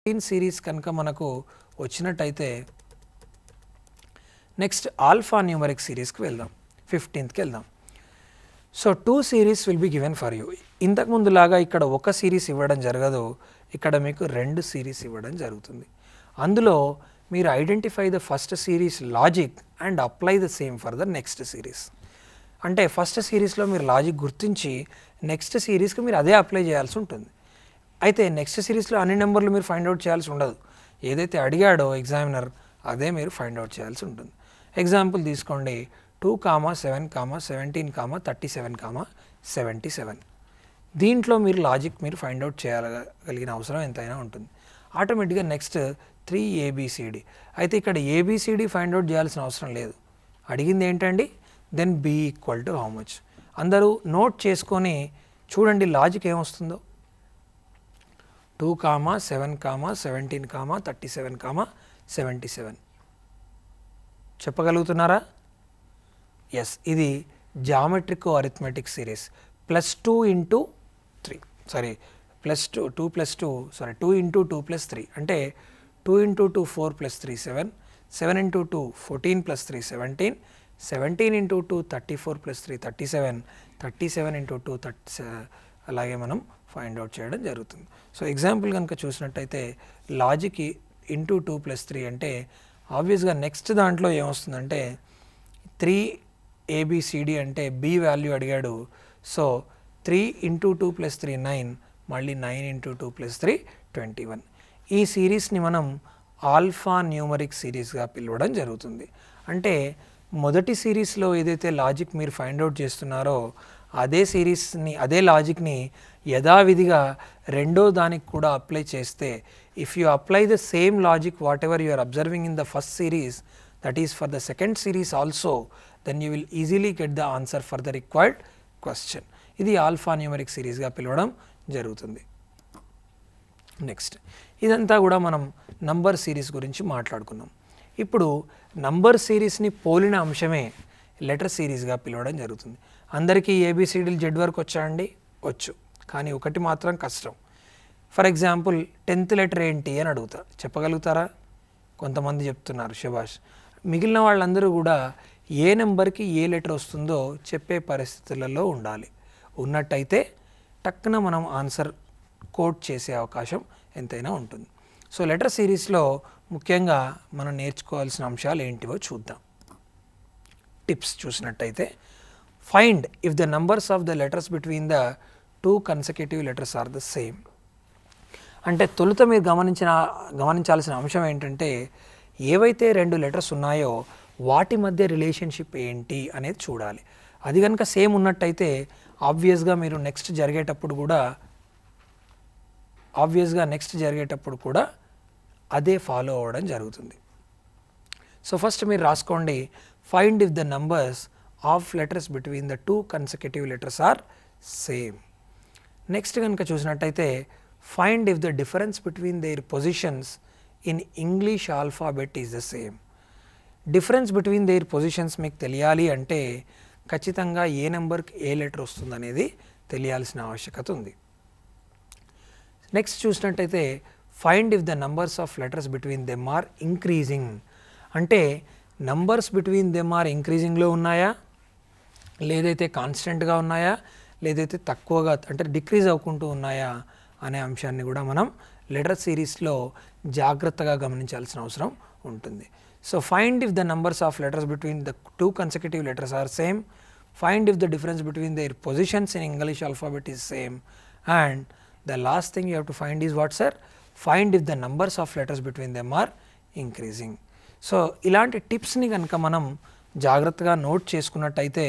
15 series కనుక మనకు వచ్చినట్టయితే నెక్స్ట్ ఆల్ఫా న్యూమరిక్ సిరీస్కి వెళ్దాం. 15కి వెళ్దాం. So 2 series will be given for you. ఇంతకుముందులాగా ఇక్కడ ఒక సిరీస్ ఇవ్వడం జరగదు, ఇక్కడ మీకు 2 సిరీస్ ఇవ్వడం జరుగుతుంది. అందులో మీరు identify the first series logic and apply the same for the next series. అంటే ఫస్ట్ సిరీస్లో మీరు లాజిక్ గుర్తించి నెక్స్ట్ సిరీస్కి మీరు అదే అప్లై చేయాల్సి ఉంటుంది. అయితే నెక్స్ట్ సిరీస్లో అన్ని నెంబర్లు మీరు ఫైండ్ అవుట్ చేయాల్సి ఉండదు. ఏదైతే అడిగాడో ఎగ్జామినర్ అదే మీరు ఫైండ్ అవుట్ చేయాల్సి ఉంటుంది. ఎగ్జాంపుల్ తీసుకోండి, 2, 7, 17, 37, 77. దీంట్లో మీరు లాజిక్ మీరు ఫైండ్ అవుట్ చేయగలిగిన అవసరం ఎంతైనా ఉంటుంది. ఆటోమేటిక్గా నెక్స్ట్ 3 ABCD. అయితే ఇక్కడ ABCD ఫైండ్ అవుట్ చేయాల్సిన అవసరం లేదు. అడిగింది ఏంటండి, then B equal to how much. అందరూ నోట్ చేసుకొని చూడండి లాజిక్ ఏమొస్తుందో. 2, 7, 17, 37, 77. చెప్పగలుగుతున్నారా? ఎస్, ఇది జామెట్రికో అరిథమెటిక్ సిరీస్. +2 × 3 సారీ +2 2 + 2 సారీ 2 × 2 + 3 అంటే 2 × 2 4 + 3 7, 7 × 2 14 + 3 17, 17 × 2 34 + 3 37, 37 × 2 30 అలాగే మనం ఫైండ్ అవుట్ చేయడం జరుగుతుంది. సో ఎగ్జాంపుల్ కనుక చూసినట్టయితే లాజిక్ × 2 + 3 అంటే ఆబ్వియస్గా నెక్స్ట్ దాంట్లో ఏమొస్తుందంటే 3 ABCD అంటే B వాల్యూ అడిగాడు. సో 3 × 2 + 3 9, మళ్ళీ 9 × 2 + 3 21. ఈ సిరీస్ని మనం ఆల్ఫా న్యూమరిక్ సిరీస్గా పిలవడం జరుగుతుంది. అంటే మొదటి సిరీస్లో ఏదైతే లాజిక్ మీరు ఫైండ్ అవుట్ చేస్తున్నారో అదే సిరీస్ని అదే లాజిక్ని యథావిధిగా రెండో దానికి కూడా అప్లై చేస్తే, if you apply the same logic whatever you are observing in the first series that is for the second series also, then you will easily get the answer for the required question. ఇది alphanumeric సిరీస్గా పిలవడం జరుగుతుంది. Next ఇదంతా కూడా మనం number series గురించి మాట్లాడుకున్నాం. ఇప్పుడు నంబర్ సిరీస్ని పోలిన అంశమే లెటర్ సిరీస్గా పిలవడం జరుగుతుంది. అందరికీ ABCDలు Z వరకు వచ్చా అండి? వచ్చు, కానీ ఒకటి మాత్రం కష్టం. ఫర్ ఎగ్జాంపుల్ 10th లెటర్ ఏంటి అని అడుగుతా, చెప్పగలుగుతారా? కొంతమంది చెప్తున్నారు, శభాష్. మిగిలిన వాళ్ళందరూ కూడా ఏ నెంబర్కి ఏ లెటర్ వస్తుందో చెప్పే పరిస్థితులలో ఉండాలి. ఉన్నట్టయితే టక్కున మనం ఆన్సర్ కోట్ చేసే అవకాశం ఎంతైనా ఉంటుంది. సో లెటర్ సిరీస్లో ముఖ్యంగా మనం నేర్చుకోవాల్సిన అంశాలు ఏంటివో చూద్దాం. టిప్స్ చూసినట్టయితే, find if the numbers of the letters between the 2 consecutive letters are the same. అంటే తొలుత మీరు గమనించాల్సిన అంశం ఏంటంటే, ఏవైతే 2 లెటర్స్ ఉన్నాయో వాటి మధ్య రిలేషన్షిప్ ఏంటి అనేది చూడాలి. అది కనుక సేమ్ ఉన్నట్టయితే ఆబ్వియస్గా మీరు నెక్స్ట్ జరిగేటప్పుడు కూడా అదే ఫాలో అవ్వడం జరుగుతుంది. సో ఫస్ట్ మీరు రాసుకోండి, find if the numbers of letters between the 2 consecutive letters are same. Next కనుక చూసినట్టయితే, find if the difference between their positions in English alphabet is the same. Difference between their positions మీకు తెలియాలి అంటే ఖచ్చితంగా ఏ నెంబర్కి ఏ letter వస్తుంది అనేది తెలియాల్సిన ఆవశ్యకత ఉంది. నెక్స్ట్ చూసినట్టయితే, find if the numbers of letters between them are increasing. అంటే నంబర్స్ బిట్వీన్ దెమ్ ఆర్ ఇంక్రీజింగ్లో ఉన్నాయా, లేదైతే కాన్స్టెంట్గా ఉన్నాయా, లేదైతే తక్కువగా అంటే డిక్రీజ్ అవ్వకుంటూ ఉన్నాయా అనే అంశాన్ని కూడా మనం లెటర్ సిరీస్లో జాగ్రత్తగా గమనించాల్సిన అవసరం ఉంటుంది. So find if the numbers of letters between the 2 consecutive letters are same, find if the difference between their positions in English alphabet is same, and the last thing you have to find is what, sir? Find if the numbers of letters between them are increasing. So ఇలాంటి టిప్స్ని కనుక మనం జాగ్రత్తగా note చేసుకున్నట్టయితే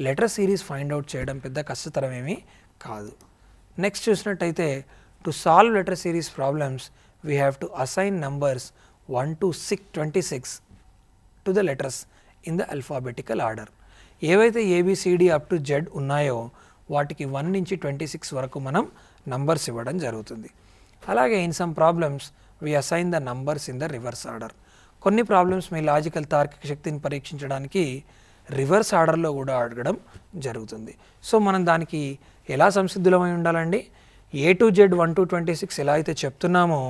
letter series find out చేయడం పెద్ద కష్టతరం ఏమీ కాదు. నెక్స్ట్ చూసినట్టయితే, to solve letter series problems we have to assign numbers 1 to 26 to the letters in the alphabetical order. ఏవైతే ABCD అప్ టు Z ఉన్నాయో వాటికి 1 నుంచి 26 వరకు మనం నంబర్స్ ఇవ్వడం జరుగుతుంది. అలాగే in some problems we assign the numbers in the reverse order. కొన్ని ప్రాబ్లమ్స్ మీ లాజికల్ తార్కిక శక్తిని పరీక్షించడానికి రివర్స్ ఆర్డర్లో కూడా అడగడం జరుగుతుంది. సో మనం దానికి ఎలా సంసిద్ధులమై ఉండాలండి? A to Z 1 to 26 ఎలా అయితే చెప్తున్నామో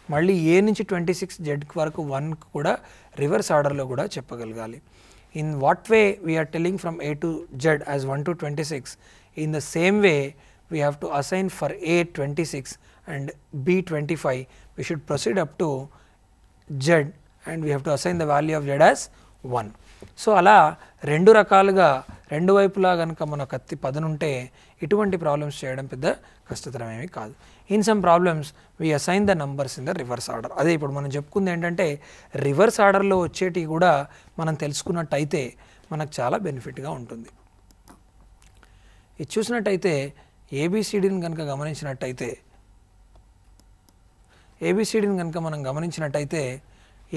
మళ్ళీ ఏ నుంచి 26 జెడ్ వరకు 1 కూడా రివర్స్ ఆర్డర్లో కూడా చెప్పగలగాలి. In what way we are telling from A to Z as 1 to 26, in the same way we have to assign for A 26 and B 25. We should proceed up to Z and we have to assign the value of Z as 1. So అలా రెండు రకాలుగా రెండు వైపులా కనుక మన కత్తి పదునుంటే ఇటువంటి problems చేయడం పెద్ద కష్టతరమేమీ కాదు. In some problems we assign the numbers in the reverse order. అదే ఇప్పుడు మనం చెప్పుకుంది ఏంటంటే రివర్స్ ఆర్డర్లో వచ్చేటివి కూడా మనం తెలుసుకున్నట్టయితే మనకు చాలా బెనిఫిట్గా ఉంటుంది. ఇది చూసినట్టయితే ఏబిసిడిని కనుక గమనించినట్టయితే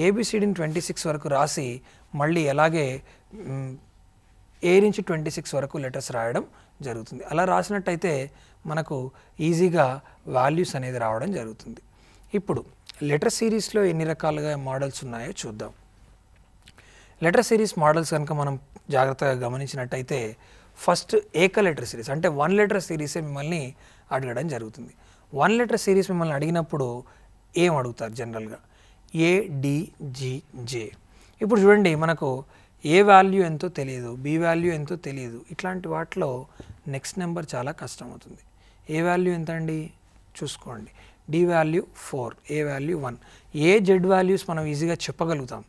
ఏబిసిడిని 26 వరకు రాసి మళ్ళీ అలాగే ఏ నుంచి 26 వరకు లెటర్స్ రాయడం జరుగుతుంది. అలా రాసినట్టయితే మనకు ఈజీగా వాల్యూస్ అనేది రావడం జరుగుతుంది. ఇప్పుడు లెటర్ సిరీస్లో ఎన్ని రకాలుగా మోడల్స్ ఉన్నాయో చూద్దాం. లెటర్ సిరీస్ మోడల్స్ కనుక మనం జాగ్రత్తగా గమనించినట్టయితే ఫస్ట్ ఏక లెటర్ సిరీస్ అంటే 1 లెటర్ సిరీసే మిమ్మల్ని అడగడం జరుగుతుంది. 1 లెటర్ సిరీస్ మిమ్మల్ని అడిగినప్పుడు ఏం అడుగుతారు జనరల్గా? ఏ, డి, జి, జే. ఇప్పుడు చూడండి, మనకు ఏ వాల్యూ ఎంతో తెలియదు, బి వాల్యూ ఎంతో తెలియదు. ఇట్లాంటి వాటిలో నెక్స్ట్ నెంబర్ చాలా కష్టం అవుతుంది. ఏ వాల్యూ ఎంత అండి చూసుకోండి. డి వాల్యూ 4, ఏ వాల్యూ 1. ఏ జెడ్ వాల్యూస్ మనం ఈజీగా చెప్పగలుగుతాం,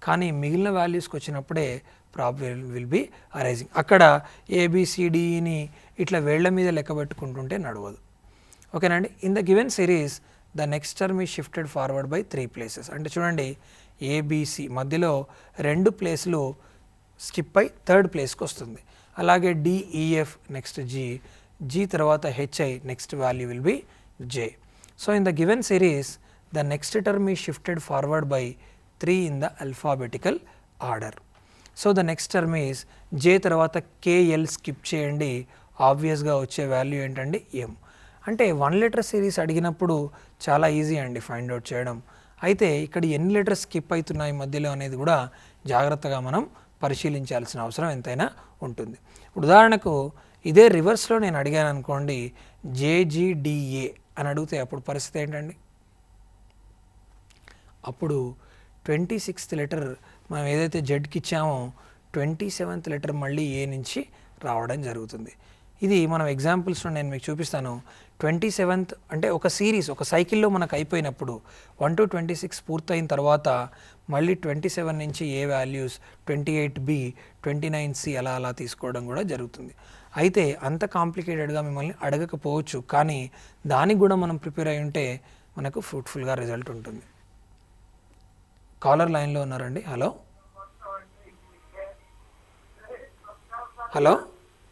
కానీ మిగిలిన వాల్యూస్కి వచ్చినప్పుడే ప్రాబ్లం విల్ బి అరైజింగ్. అక్కడ ఏబిసిడిని ఇట్లా వేళ్ల మీద లెక్క పెట్టుకుంటుంటే నడవదు. ఓకేనండి. In the given series the next term is shifted forward by 3 places. అంటే చూడండి, ఏబిసి మధ్యలో 2 ప్లేస్లు స్కిప్ అయి 3rd ప్లేస్కి వస్తుంది. అలాగే డిఈఎఫ్ నెక్స్ట్ జి, జి తర్వాత H I, next value will be J. So in the given series the next term is shifted forward by 3 in the alphabetical order. So the next term is J తర్వాత K L skip చేయండి, ఆబ్వియస్గా వచ్చే value ఏంటండి? ఎం. అంటే 1 letter series అడిగినప్పుడు చాలా easy అండి find out చేయడం. అయితే ఇక్కడ ఎన్ని లెటర్స్ స్కిప్ అవుతున్నాయి మధ్యలో అనేది కూడా జాగ్రత్తగా మనం పరిశీలించాల్సిన అవసరం ఎంతైనా ఉంటుంది. ఇప్పుడు ఉదాహరణకు ఇదే రివర్స్లో నేను అడిగాను అనుకోండి, జేజీడిఏ అని అడిగితే అప్పుడు పరిస్థితి ఏంటండి? అప్పుడు 26th లెటర్ మనం ఏదైతే జెడ్కి ఇచ్చామో 27th లెటర్ మళ్ళీ ఏ నుంచి రావడం జరుగుతుంది. ఇది మనం ఎగ్జాంపుల్స్లో నేను మీకు చూపిస్తాను. 27th అంటే ఒక సిరీస్, ఒక సైకిల్లో మనకు అయిపోయినప్పుడు 1 to 26 పూర్తయిన తర్వాత మళ్ళీ 27 నుంచి ఏ వాల్యూస్ 28B, 29C అలా తీసుకోవడం కూడా జరుగుతుంది. అయితే అంత కాంప్లికేటెడ్గా మిమ్మల్ని అడగకపోవచ్చు, కానీ దానికి కూడా మనం ప్రిపేర్ అయి ఉంటే మనకు ఫ్రూట్ఫుల్గా రిజల్ట్ ఉంటుంది. కాలర్ లైన్లో ఉన్నారండి. Hello hello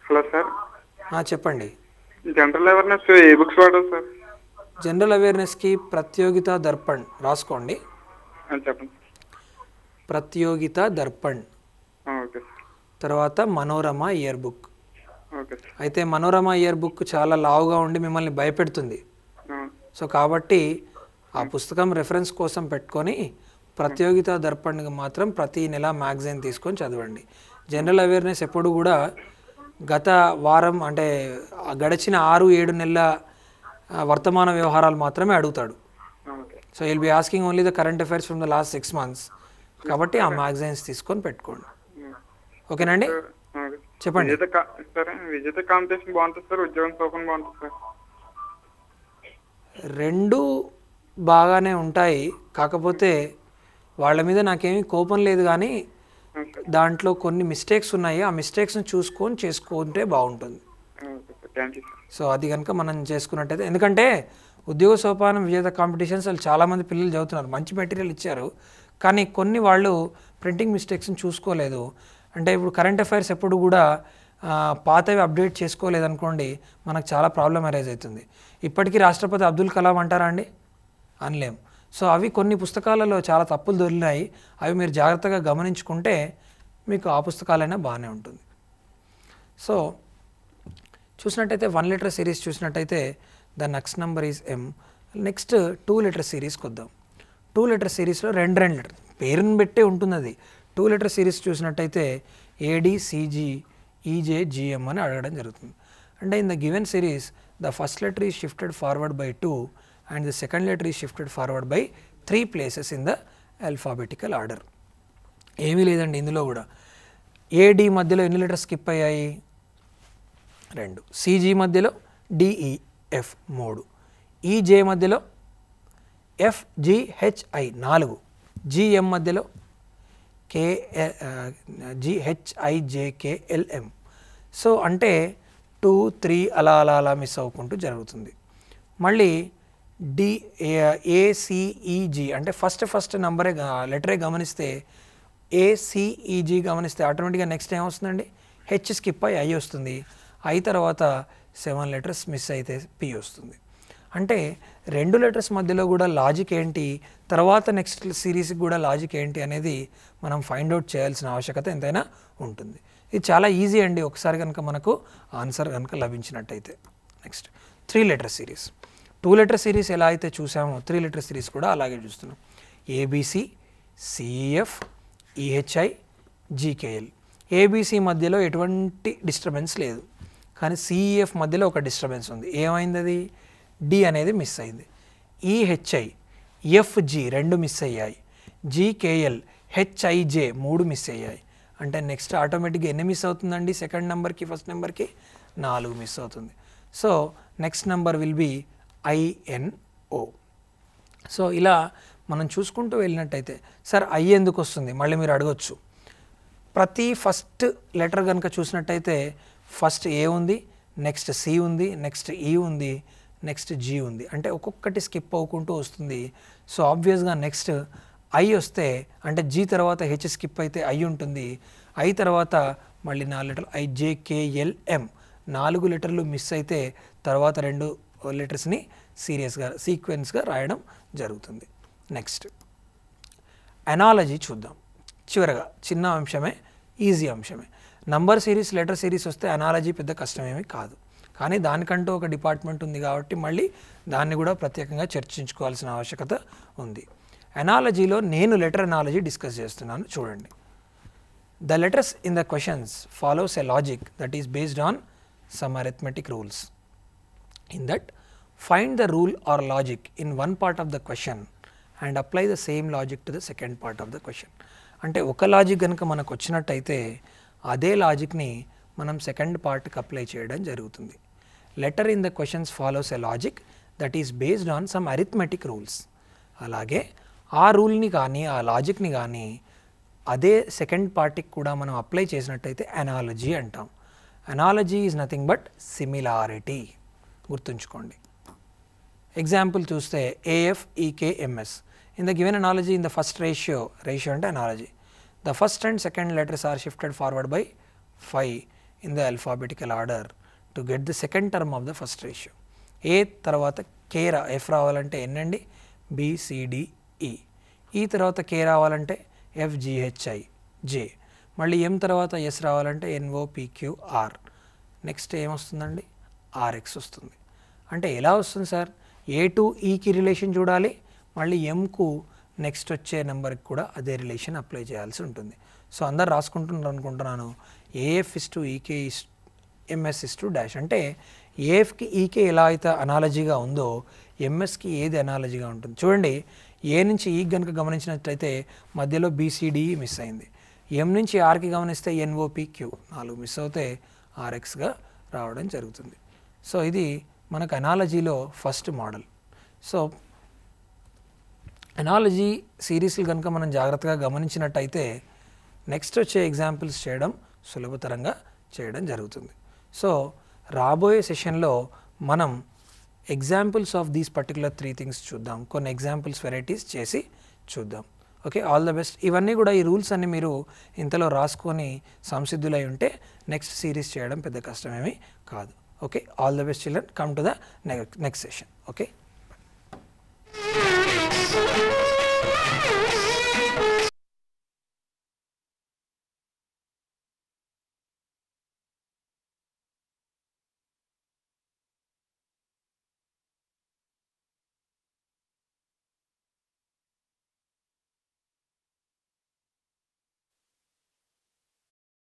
hello sir. చెప్పండి. జనరల్ అవేర్నెస్ ఏ బుక్స్ వాడాలి సార్? జనరల్ అవేర్నెస్కి ప్రత్యోగిత దర్పణ్ రాసుకోండి. చెప్పండి. ప్రత్యోగిత దర్పణ్, ఓకే సార్. తర్వాత Manorama year book. Okay sir. అయితే మనోరమ ఇయర్ బుక్ చాలా లావుగా ఉండి మిమ్మల్ని భయపెడుతుంది. సో కాబట్టి ఆ పుస్తకం రెఫరెన్స్ కోసం పెట్టుకొని ప్రత్యోగిత దర్పణ్కి మాత్రం ప్రతి నెల మ్యాగజైన్ తీసుకొని చదవండి. జనరల్ అవేర్నెస్ ఎప్పుడు కూడా గత వారం అంటే గడిచిన 6-7 నెలల వర్తమాన వ్యవహారాలు మాత్రమే అడుగుతాడు. So will be asking only the current affairs from the last 6 months. కాబట్టి ఆ మ్యాగజైన్స్ తీసుకొని పెట్టుకోండి. ఓకేనండి, చెప్పండి. విజేత కాంపిటీషన్ బాగుంటుంది సార్, ఉద్యోగం సోపన్ బాగుంటుంది సార్? రెండు బాగానే ఉంటాయి, కాకపోతే వాళ్ళ మీద నాకేమీ కోపం లేదు, కానీ దాంట్లో కొన్ని మిస్టేక్స్ ఉన్నాయి. ఆ మిస్టేక్స్ని చూసుకొని చేసుకుంటే బాగుంటుంది. సో అది కనుక మనం చేసుకున్నట్టయితే, ఎందుకంటే ఉద్యోగ సోపానం విజేత కాంపిటీషన్స్ వాళ్ళు చాలామంది పిల్లలు చదువుతున్నారు, మంచి మెటీరియల్ ఇచ్చారు, కానీ కొన్ని వాళ్ళు ప్రింటింగ్ మిస్టేక్స్ని చూసుకోలేదు. అంటే ఇప్పుడు కరెంట్ అఫైర్స్ ఎప్పుడు కూడా పాతవి అప్డేట్ చేసుకోలేదనుకోండి, మనకు చాలా ప్రాబ్లం అరైజ్ అవుతుంది. ఇప్పటికీ రాష్ట్రపతి అబ్దుల్ కలాం అంటారా అండి? అనలేం. సో అవి కొన్ని పుస్తకాలలో చాలా తప్పులు దొరికినాయి. అవి మీరు జాగ్రత్తగా గమనించుకుంటే మీకు ఆ పుస్తకాలైనా బాగానే ఉంటుంది. సో చూసినట్టయితే 1 లెటర్ సిరీస్ చూసినట్టయితే the next number is M. Next 2 letter సిరీస్కి వద్దాం. 2 లెటర్ సిరీస్లో 2 లెటర్ పేరుని బట్టే ఉంటుంది అది. 2 లెటర్ సిరీస్ చూసినట్టయితే ఏడిసిజి ఈజే జిఎం అని అడగడం జరుగుతుంది. అంటే in the given series the first letter is shifted forward by 2 and the second letter is shifted forward by 3 places in the alphabetical order. ఏమీ లేదండి ఇందులో కూడా. ఏడి మధ్యలో ఎన్ని లెటర్స్ స్కిప్ అయ్యాయి? 2. సిజీ మధ్యలో డిఈఎఫ్ 3. ఈజే మధ్యలో ఎఫ్జిహెచ్ఐ 4. జిఎం మధ్యలో జిహెచ్ఐజేకేఎల్ఎం. సో అంటే 2, 3 అలా అలా అలా మిస్ అవ్వకుంటూ జరుగుతుంది. మళ్ళీ ఏసిఈజీ అంటే ఫస్ట్ నంబరే లెటరే గమనిస్తే ఏసిఈజీ గమనిస్తే ఆటోమేటిక్గా నెక్స్ట్ ఏమొస్తుందండి? హెచ్ స్కిప్ అయ్యి ఐ వస్తుంది. ఐ తర్వాత 7 లెటర్స్ మిస్ అయితే పి వస్తుంది. అంటే 2 లెటర్స్ మధ్యలో కూడా లాజిక్ ఏంటి, తర్వాత నెక్స్ట్ సిరీస్కి కూడా లాజిక్ ఏంటి అనేది మనం ఫైండ్ అవుట్ చేయాల్సిన ఆవశ్యకత ఎంతైనా ఉంటుంది. ఇది చాలా ఈజీ అండి ఒకసారి కనుక మనకు ఆన్సర్ కనుక లభించినట్టయితే. Next 3 letter series. 2 letter series ఎలా అయితే చూసామో 3 లెటర్ సిరీస్ కూడా అలాగే చూస్తున్నాం. A B C, C E F, E H I, G K L. A B C మధ్యలో ఎటువంటి డిస్టర్బెన్స్ లేదు, కానీ సిఈఎఫ్ మధ్యలో ఒక డిస్టర్బెన్స్ ఉంది. ఏమైంది? అది డి అనేది మిస్ అయింది. ఈహెచ్ఐ, ఎఫ్జి 2 మిస్ అయ్యాయి. జీకేఎల్, హెచ్ఐజే 3 మిస్ అయ్యాయి. అంటే నెక్స్ట్ ఆటోమేటిక్గా ఎన్ని మిస్ అవుతుందండి? సెకండ్ నెంబర్కి ఫస్ట్ నెంబర్కి 4 మిస్ అవుతుంది. So next number will be I N O. So ఇలా మనం చూసుకుంటూ వెళ్ళినట్టయితే సార్ ఐ ఎందుకు వస్తుంది మళ్ళీ మీరు అడగొచ్చు. ప్రతి ఫస్ట్ లెటర్ కనుక చూసినట్టయితే ఫస్ట్ ఏ ఉంది, నెక్స్ట్ సి ఉంది, నెక్స్ట్ ఈ ఉంది, నెక్స్ట్ జీ ఉంది. అంటే ఒక్కొక్కటి స్కిప్ అవ్వకుంటూ వస్తుంది. సో ఆబ్వియస్గా నెక్స్ట్ ఐ వస్తే అంటే జీ తర్వాత హెచ్ స్కిప్ అయితే ఐ ఉంటుంది. ఐ తర్వాత మళ్ళీ 4 లెటర్లు ఐజేకేఎల్ఎం 4 లెటర్లు మిస్ అయితే తర్వాత 2 లెటర్స్ని సీక్వెన్స్గా రాయడం జరుగుతుంది. నెక్స్ట్ అనాలజీ చూద్దాం. చివరగా చిన్న అంశమే, ఈజీ అంశమే. నంబర్ సిరీస్, లెటర్ సిరీస్ వస్తే అనాలజీ పెద్ద కష్టమేమీ కాదు, కానీ దానికంటూ ఒక డిపార్ట్మెంట్ ఉంది కాబట్టి మళ్ళీ దాన్ని కూడా ప్రత్యేకంగా చర్చించుకోవాల్సిన ఆవశ్యకత ఉంది. అనాలజీలో నేను లెటర్ అనాలజీ డిస్కస్ చేస్తున్నాను. చూడండి. The letters in the questions follows a logic that is based on some arithmetic rules. In that find the rule or logic in one part of the question and apply the same logic to the second part of the question. అంటే ఒక logic కనుక మనకు వచ్చినట్టయితే అదే లాజిక్ని మనం second పార్ట్కి apply చేయడం జరుగుతుంది. Letter in the questions follows a logic that is based on some arithmetic rules. అలాగే ఆ రూల్ని కానీ ఆ లాజిక్ని కానీ అదే సెకండ్ పార్ట్కి కూడా మనం అప్లై చేసినట్టయితే అనాలజీ అంటాం. Analogy is nothing but similarity. గుర్తుంచుకోండి. ఎగ్జాంపుల్ చూస్తే A F E K M S. In the given analogy in the first ratio అంటే analogy, the first and second letters are shifted forward by 5 in the alphabetical order to get the second term of the first ratio. ఏ తర్వాత K F రావాలంటే ఎన్ అండి, B C D E. ఈ తర్వాత కే రావాలంటే ఎఫ్జిహెచ్ఐ జే. మళ్ళీ ఎం తర్వాత yes రావాలంటే ఎన్ఓపిక్యూఆర్. నెక్స్ట్ ఏమొస్తుందండి? ఆర్ఎక్స్ వస్తుంది. అంటే ఎలా వస్తుంది సార్? ఏ టు ఈకి రిలేషన్ చూడాలి, మళ్ళీ ఎంకు నెక్స్ట్ వచ్చే నెంబర్కి కూడా అదే రిలేషన్ అప్లై చేయాల్సి ఉంటుంది. సో అందరు రాసుకుంటున్నారు అనుకుంటున్నాను. A F is to E K is M S is to dash. అంటే ఏఎఫ్కి ఈకే ఎలా అయితే అనాలజీగా ఉందో ఎంఎస్కి ఏది అనాలజీగా ఉంటుంది. చూడండి, ఏ నుంచి ఈ కనుక గమనించినట్లయితే మధ్యలో బీసీడీ మిస్ అయింది. ఎం నుంచి ఆర్కి గమనిస్తే ఎన్ఓపిక్యూ 4 మిస్ అవుతే ఆర్ఎక్స్గా రావడం జరుగుతుంది. సో ఇది మనకు అనాలజీలో ఫస్ట్ మోడల్. సో అనాలజీ సిరీస్లు కనుక మనం జాగ్రత్తగా గమనించినట్టయితే నెక్స్ట్ వచ్చే ఎగ్జాంపుల్స్ చేయడం సులభతరంగా చేయడం జరుగుతుంది. సో రాబోయే సెషన్లో మనం examples of these particular 3 things చూద్దాం. కొన్ని ఎగ్జాంపుల్స్ వెరైటీస్ చేసి చూద్దాం. Okay, all the best. ఇవన్నీ కూడా ఈ రూల్స్ అన్ని మీరు ఇంతలో రాసుకొని సంసిద్ధులై ఉంటే నెక్స్ట్ సిరీస్ చేయడం పెద్ద కష్టమేమీ కాదు. Okay, all the best children. Come to the next session. Okay.